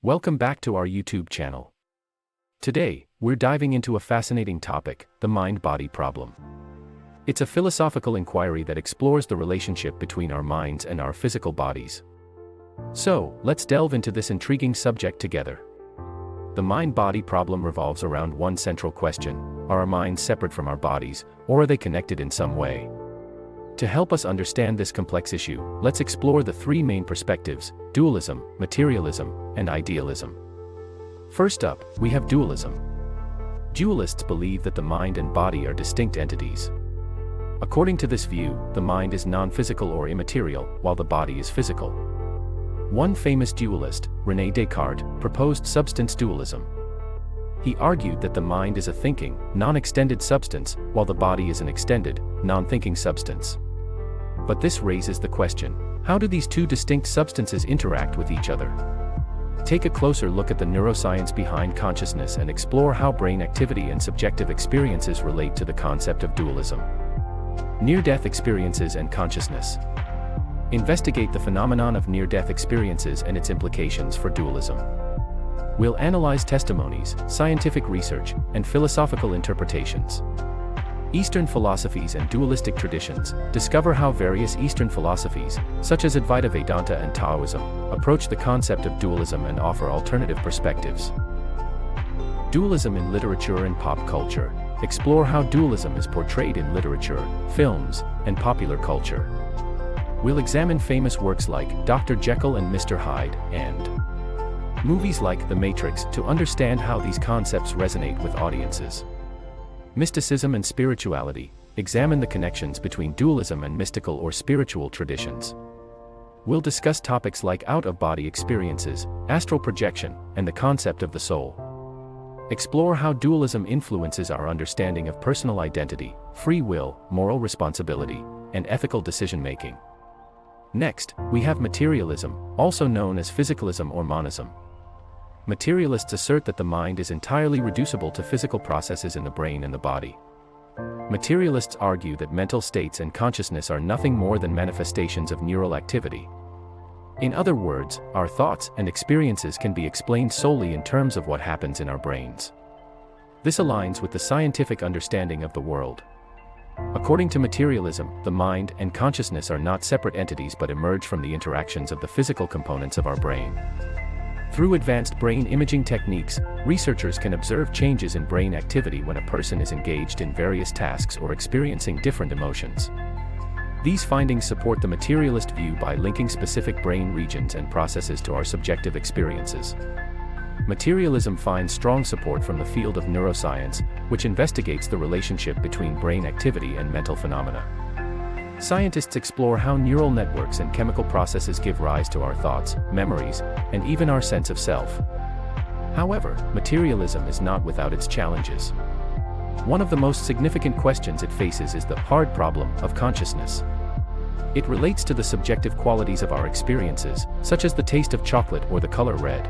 Welcome back to our YouTube channel. Today, we're diving into a fascinating topic, the mind-body problem. It's a philosophical inquiry that explores the relationship between our minds and our physical bodies. So, let's delve into this intriguing subject together. The mind-body problem revolves around one central question: are our minds separate from our bodies, or are they connected in some way? To help us understand this complex issue, let's explore the three main perspectives: dualism, materialism, and idealism. First up, we have dualism. Dualists believe that the mind and body are distinct entities. According to this view, the mind is non-physical or immaterial, while the body is physical. One famous dualist, René Descartes, proposed substance dualism. He argued that the mind is a thinking, non-extended substance, while the body is an extended, non-thinking substance. But this raises the question: how do these two distinct substances interact with each other? Take a closer look at the neuroscience behind consciousness and explore how brain activity and subjective experiences relate to the concept of dualism. Near-death experiences and consciousness. Investigate the phenomenon of near-death experiences and its implications for dualism. We'll analyze testimonies, scientific research, and philosophical interpretations. Eastern philosophies and dualistic traditions. Discover how various Eastern philosophies, such as Advaita Vedanta and Taoism, approach the concept of dualism and offer alternative perspectives. Dualism in literature and pop culture. Explore how dualism is portrayed in literature, films, and popular culture. We'll examine famous works like Dr. Jekyll and Mr. Hyde, and movies like The Matrix to understand how these concepts resonate with audiences. Mysticism and spirituality. Examine the connections between dualism and mystical or spiritual traditions. We'll discuss topics like out-of-body experiences, astral projection, and the concept of the soul. Explore how dualism influences our understanding of personal identity, free will, moral responsibility, and ethical decision-making. Next, we have materialism, also known as physicalism or monism. Materialists assert that the mind is entirely reducible to physical processes in the brain and the body. Materialists argue that mental states and consciousness are nothing more than manifestations of neural activity. In other words, our thoughts and experiences can be explained solely in terms of what happens in our brains. This aligns with the scientific understanding of the world. According to materialism, the mind and consciousness are not separate entities but emerge from the interactions of the physical components of our brain. Through advanced brain imaging techniques, researchers can observe changes in brain activity when a person is engaged in various tasks or experiencing different emotions. These findings support the materialist view by linking specific brain regions and processes to our subjective experiences. Materialism finds strong support from the field of neuroscience, which investigates the relationship between brain activity and mental phenomena. Scientists explore how neural networks and chemical processes give rise to our thoughts, memories, and even our sense of self. However, materialism is not without its challenges. One of the most significant questions it faces is the hard problem of consciousness. It relates to the subjective qualities of our experiences, such as the taste of chocolate or the color red.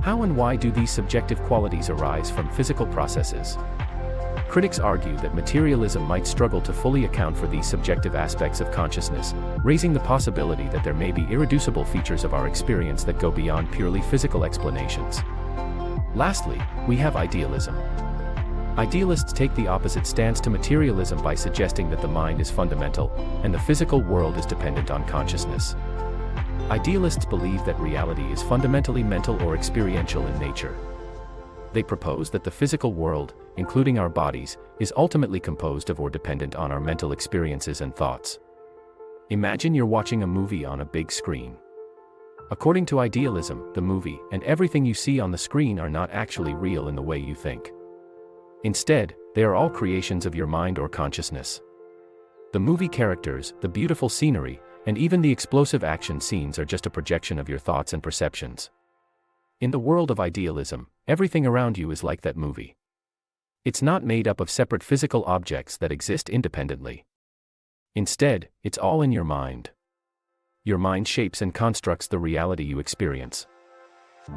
How and why do these subjective qualities arise from physical processes? Critics argue that materialism might struggle to fully account for these subjective aspects of consciousness, raising the possibility that there may be irreducible features of our experience that go beyond purely physical explanations. Lastly, we have idealism. Idealists take the opposite stance to materialism by suggesting that the mind is fundamental, and the physical world is dependent on consciousness. Idealists believe that reality is fundamentally mental or experiential in nature. They propose that the physical world, including our bodies, is ultimately composed of or dependent on our mental experiences and thoughts. Imagine you're watching a movie on a big screen. According to idealism, the movie and everything you see on the screen are not actually real in the way you think. Instead, they are all creations of your mind or consciousness. The movie characters, the beautiful scenery, and even the explosive action scenes are just a projection of your thoughts and perceptions. In the world of idealism, everything around you is like that movie. It's not made up of separate physical objects that exist independently. Instead, it's all in your mind. Your mind shapes and constructs the reality you experience.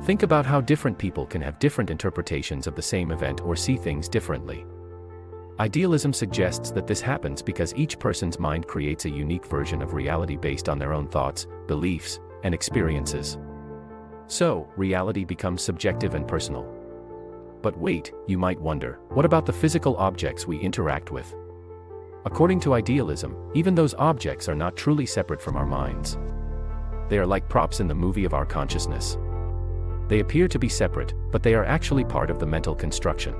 Think about how different people can have different interpretations of the same event or see things differently. Idealism suggests that this happens because each person's mind creates a unique version of reality based on their own thoughts, beliefs, and experiences. So, reality becomes subjective and personal. But wait, you might wonder, what about the physical objects we interact with? According to idealism, even those objects are not truly separate from our minds. They are like props in the movie of our consciousness. They appear to be separate, but they are actually part of the mental construction.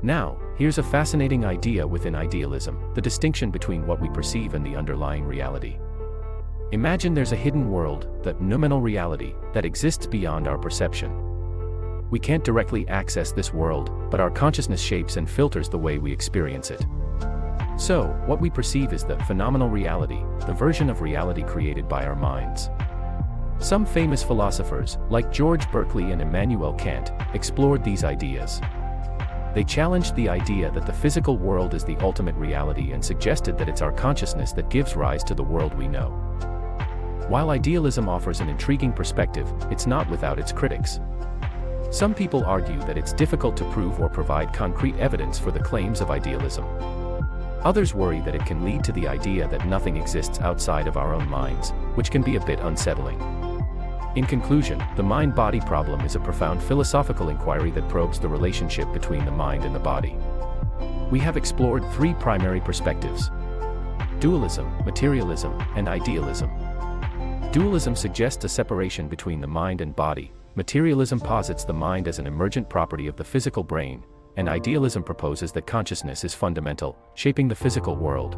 Now, here's a fascinating idea within idealism: the distinction between what we perceive and the underlying reality. Imagine there's a hidden world, the noumenal reality, that exists beyond our perception. We can't directly access this world, but our consciousness shapes and filters the way we experience it. So, what we perceive is the phenomenal reality, the version of reality created by our minds. Some famous philosophers, like George Berkeley and Immanuel Kant, explored these ideas. They challenged the idea that the physical world is the ultimate reality and suggested that it's our consciousness that gives rise to the world we know. While idealism offers an intriguing perspective, it's not without its critics. Some people argue that it's difficult to prove or provide concrete evidence for the claims of idealism. Others worry that it can lead to the idea that nothing exists outside of our own minds, which can be a bit unsettling. In conclusion, the mind-body problem is a profound philosophical inquiry that probes the relationship between the mind and the body. We have explored three primary perspectives: dualism, materialism, and idealism. Dualism suggests a separation between the mind and body. Materialism posits the mind as an emergent property of the physical brain, and idealism proposes that consciousness is fundamental, shaping the physical world.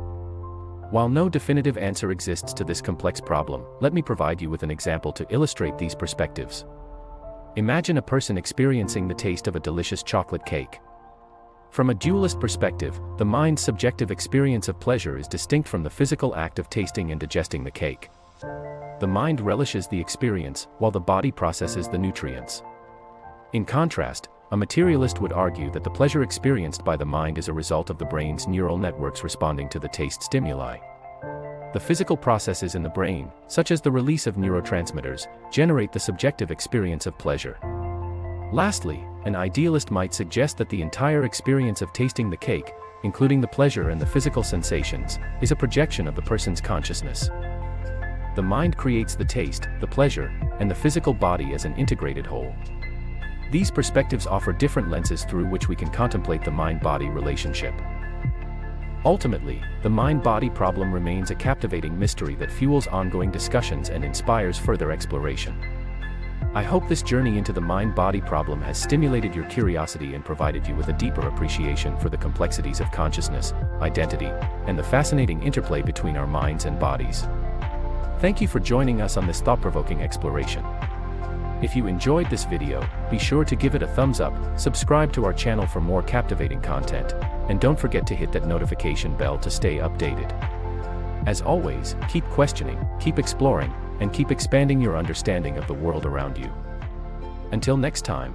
While no definitive answer exists to this complex problem, let me provide you with an example to illustrate these perspectives. Imagine a person experiencing the taste of a delicious chocolate cake. From a dualist perspective, the mind's subjective experience of pleasure is distinct from the physical act of tasting and digesting the cake. The mind relishes the experience, while the body processes the nutrients. In contrast, a materialist would argue that the pleasure experienced by the mind is a result of the brain's neural networks responding to the taste stimuli. The physical processes in the brain, such as the release of neurotransmitters, generate the subjective experience of pleasure. Lastly, an idealist might suggest that the entire experience of tasting the cake, including the pleasure and the physical sensations, is a projection of the person's consciousness. The mind creates the taste, the pleasure, and the physical body as an integrated whole. These perspectives offer different lenses through which we can contemplate the mind-body relationship. Ultimately, the mind-body problem remains a captivating mystery that fuels ongoing discussions and inspires further exploration. I hope this journey into the mind-body problem has stimulated your curiosity and provided you with a deeper appreciation for the complexities of consciousness, identity, and the fascinating interplay between our minds and bodies. Thank you for joining us on this thought-provoking exploration. If you enjoyed this video, be sure to give it a thumbs up, subscribe to our channel for more captivating content, and don't forget to hit that notification bell to stay updated. As always, keep questioning, keep exploring, and keep expanding your understanding of the world around you. Until next time.